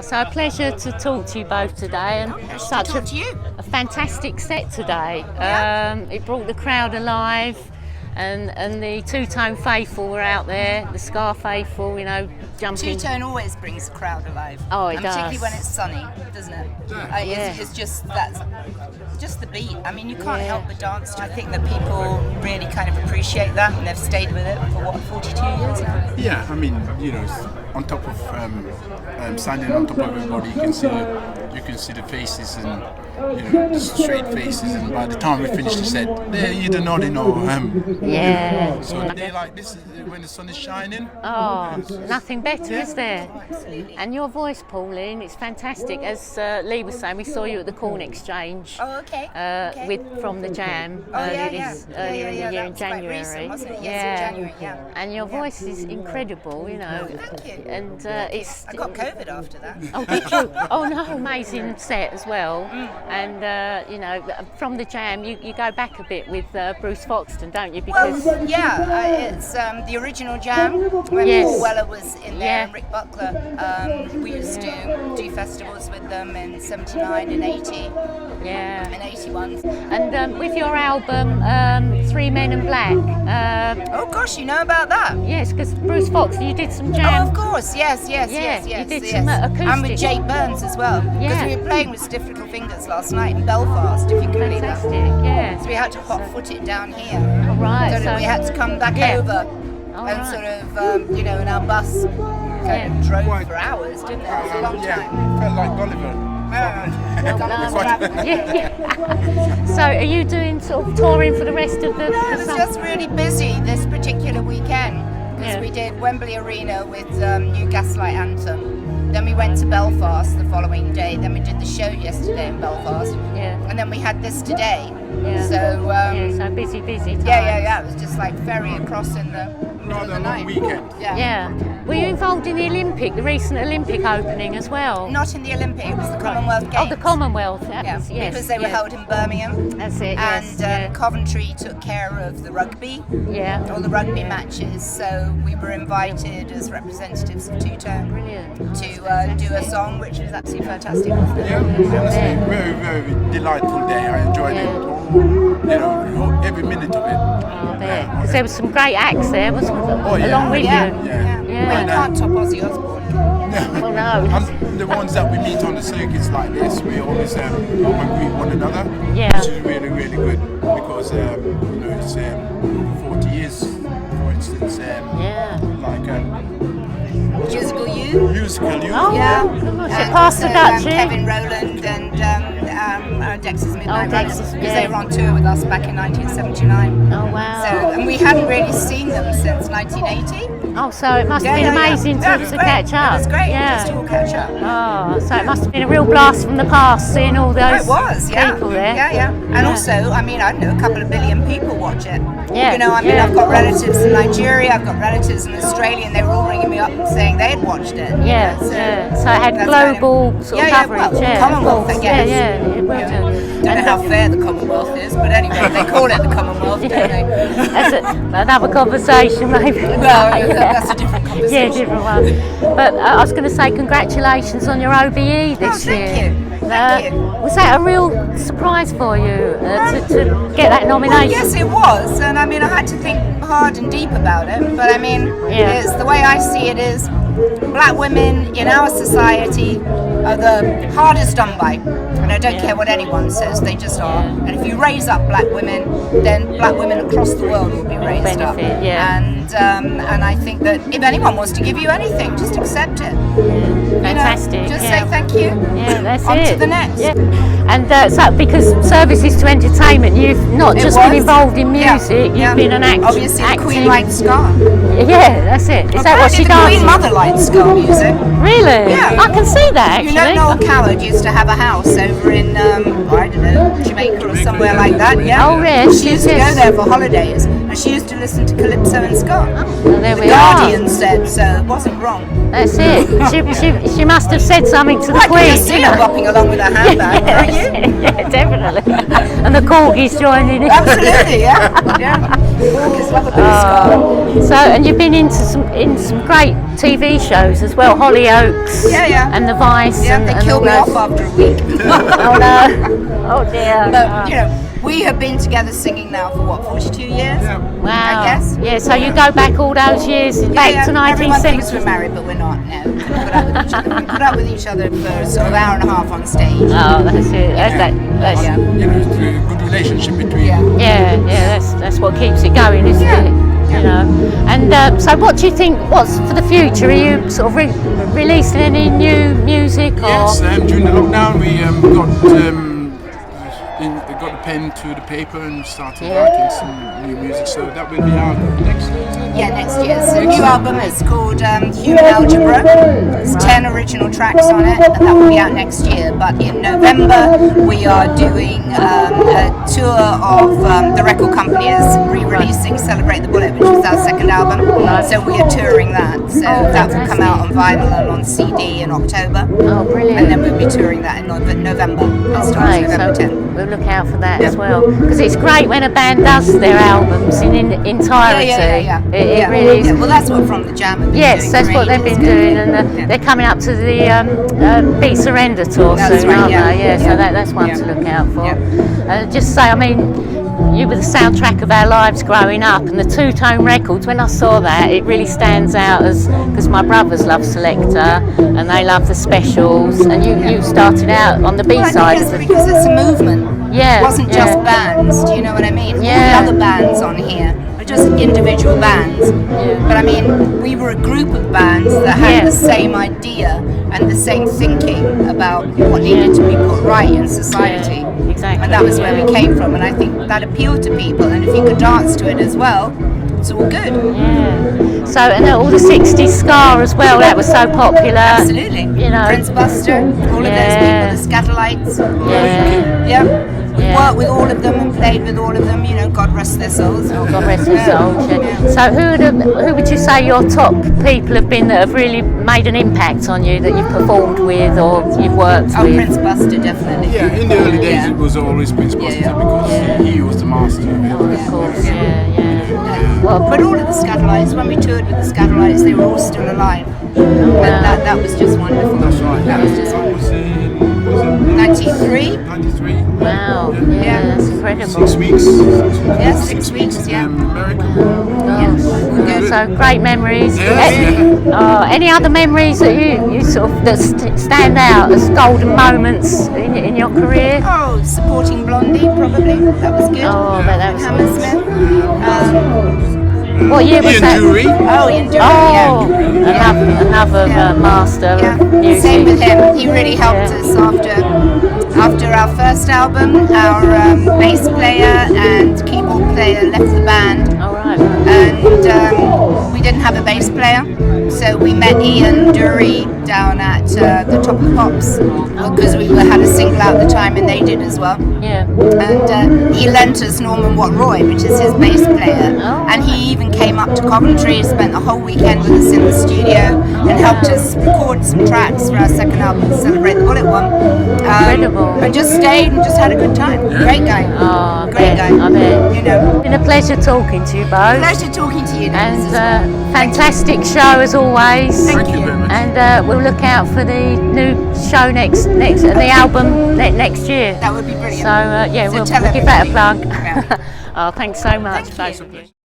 So a pleasure to talk to you both today, and such a fantastic set today. It brought the crowd alive, and the two-tone faithful were out there, the Ska faithful, you know, jumping. Two-tone always brings the crowd alive. Oh, it does. Particularly when it's sunny, doesn't it? It's just the beat. I mean, you can't help but dance. I think that people really kind of appreciate that, and they've stayed with it for 42 years now. Yeah, I mean, you know, on top of standing on top of everybody, you can see the faces and the straight faces. And by the time we finish the set, they're either nodding or So they like this when the sun is shining. Oh, nothing better, is there? Absolutely. And your voice, Pauline, it's fantastic. As Lee was saying, we saw you at the Corn Exchange. Oh, okay. From the Jam earlier in the year in January. Recent, wasn't it? Yes, in January. Yeah. And your voice is incredible, you know. Thank you. And it's. I got COVID after that. Oh, did you? Oh no, amazing set as well. And from the Jam, you go back a bit with Bruce Foxton, don't you? Because it's the original Jam when Paul Weller was in there and Rick Buckler. We used to do festivals with them in '79 and '80. Yeah. And '81. And with your album, Three Men in Black. Oh gosh, you know about that? Yes, because Bruce Foxton, you did some Jam. Oh, of course, yes. You did some acoustic. And with Jake Burns as well. Because we were playing with Stiff Little Fingers last night in Belfast, if you can believe that. Fantastic, yeah. So we had to hot foot it down here. All right. So we had to come back over sort of, in our bus drove for hours, didn't it? It was a long time. Felt like Gulliver. So are you doing sort of touring for the rest of the No, it was just really busy this particular weekend because we did Wembley Arena with new Gaslight Anthem. Then we went to Belfast the following day. Then we did the show yesterday in Belfast. And then we had this today. So so busy time. Yeah. It was just like ferry across in the rather long weekend. Were you involved in the recent Olympic opening as well? Not in the Olympic, it was the Commonwealth Games. Oh, the Commonwealth. Because they were held in Birmingham. That's it. And Coventry took care of the rugby. All the rugby matches. So we were invited as representatives of Two Tone. Brilliant. To do a song, which was absolutely fantastic, wasn't it? Yeah, honestly, very, very delightful day. I enjoyed it. Every minute of it. Because there were some great acts there, wasn't there? Along with you. Well, you can't top Ozzy Osbourne. Well, no. And the ones that we meet on the circuits like this, we always greet one another, which is really, really good because it's over 40 years, for instance. Musical You. Musical You. Oh, yeah. And Pastor Dutchy. Kevin Rowland and Dexter's Midnight Runners, because they were on tour with us back in 1979. Oh, wow. So, and we hadn't really seen them since 1980. Oh, so it must have been amazing to catch up. It was great just to all catch up. Oh, so it must have been a real blast from the past, seeing all those people there. And also, I mean, I know a couple of billion people watch it. I've got relatives in Nigeria, I've got relatives in Australia, and they were all ringing me up and saying they had watched it. So it had global sort of coverage. The Commonwealth, I guess. It will do. Don't know how fair the Commonwealth is, but anyway, they call it the Commonwealth, don't they? That's another conversation, maybe. Well, that's a different conversation. Yeah, different one. But I was going to say congratulations on your OBE this year. Thank you. Was that a real surprise for you to get that nomination? Well, yes, it was, and I mean, I had to think hard and deep about it. But I mean, it's the way I see it is, black women in our society are the hardest done by, and I don't care what anyone says, they just are. And if you raise up black women, then black women across the world will be raised up. And I think that if anyone wants to give you anything, just accept it. Fantastic. Just say thank you. Yeah, that's on it. to the next. And so because services to entertainment, you've not just been involved in music, you've been an actor. Obviously, the Queen likes ska. Yeah, that's it. Is that what she does? The Queen Mother likes ska music. Really? Yeah. I can see that actually. You know, Noel Coward used to have a house over in, I don't know, Jamaica or somewhere like that. Yeah. Oh, really? She used to go there for holidays, and she used to listen to Calypso and ska. Well, there the Guardian said so. It wasn't wrong. That's it. She must have said something to the Queen. You see her bopping along with her handbag, aren't you? Yeah, definitely. And the corgis joining in. Absolutely, yeah. Corgis love a bit of ska. So, and you've been in some great TV shows as well, Hollyoaks and The Vice. Yeah, and, they and killed all me off those. after a week. Oh no! Oh dear! But you know, we have been together singing now for what, 42 years? Wow. I guess. Yeah. So you go back all those years, back to Everyone thinks 1970s. we're married, but we're not. No, we put up with each other. We put up with each other for sort of hour and a half on stage. Oh, that's it. That's Yeah. You know, it's a good relationship between. Yeah. yeah. That's what keeps it going, isn't it? You know. And so, what do you think? What's for the future? Are you sort of releasing any new music? Or? Yes, during the lockdown we got the pen to the paper and started writing some new music. So that will be out next year. Yeah, next year. So the new album is called Human Algebra. There's 10 original tracks on it, and that will be out next year. But in November, we are doing a tour of the record company is re-releasing Celebrate the Bullet, which was our second album. So we are touring that. So that will come out on vinyl and on CD in October. Oh, brilliant. And then we'll be touring that in November. It starts Right, November so 10th. we'll look out for that as well, because it's great when a band does their albums in entirety. It really is. Yeah, well, that's what From the Jam have been Yes, doing that's for what they've ages. been doing, and they're coming up to the Beat Surrender tour That's soon, right, aren't yeah, they? Yeah, so yeah. that's one to look out for. Yeah. Just say, I mean, you were the soundtrack of our lives growing up, and the two-tone records, when I saw that, it really stands out because my brothers love Selector and they love the specials, and you started out on the B-side. Because it's a movement. Yeah, It wasn't just bands, do you know what I mean? Yeah. All the other bands on here are just individual bands. But I mean, we were a group of bands that had the same idea and the same thinking about what needed to be put right in society. Yeah, exactly. And that was where we came from, and I think that appealed to people, and if you could dance to it as well, it's all good. Yeah. So, and all the 60s ska as well, that was so popular. Absolutely. You know. Prince Buster, all of those people, the Scatterlights. Yeah. Yeah. We worked with all of them and played with all of them, you know, God rest their souls. Oh, God rest their souls. Yeah. So who would you say your top people have been that have really made an impact on you, that you've performed with or you've worked Oh, with? Prince Buster, definitely. Yeah, in the early days it was always Prince Buster because he was the master. Of course, yeah. Well, But all of the Scatterlights, when we toured with the Scatterlights, they were all still alive. And that was just wonderful. That's right. That was just That was in 93? 93. wow, yeah, that's incredible. 6 weeks. Yeah, 6 weeks, yeah. America. Good. So great memories. Yeah. Any other memories that you sort of that stand out as golden moments in your career? Oh, supporting Blondie, probably. That was good. Oh, but that was Hammersmith. What year was Ian that? Dury. Oh, Ian Dury, Oh, yeah. another master of music. Same with him. He really helped us after our first album. Our bass player and keyboard player left the band, All right. and we didn't have a bass player, so we met Ian Dury down at the Top of the Pops because we had a single out at the time, and they did as well. Yeah. And he lent us Norman Watt-Roy, which is his bass player, and he even came up to Coventry, spent the whole weekend with us in the studio, and helped us record some tracks for our second album, Celebrate the Bullet one. Incredible. And just stayed and just had a good time. Great guy. Oh, Great guy. I bet. You know. It's been a pleasure talking to you both. Pleasure talking to you. And Dennis, as well. fantastic show as always. Thank you very much. And we'll look out for the new show the album next year. That would be brilliant. So yeah, So we'll tell give that a plug. everybody. Yeah. Oh, thanks so much, Thank both you. of you.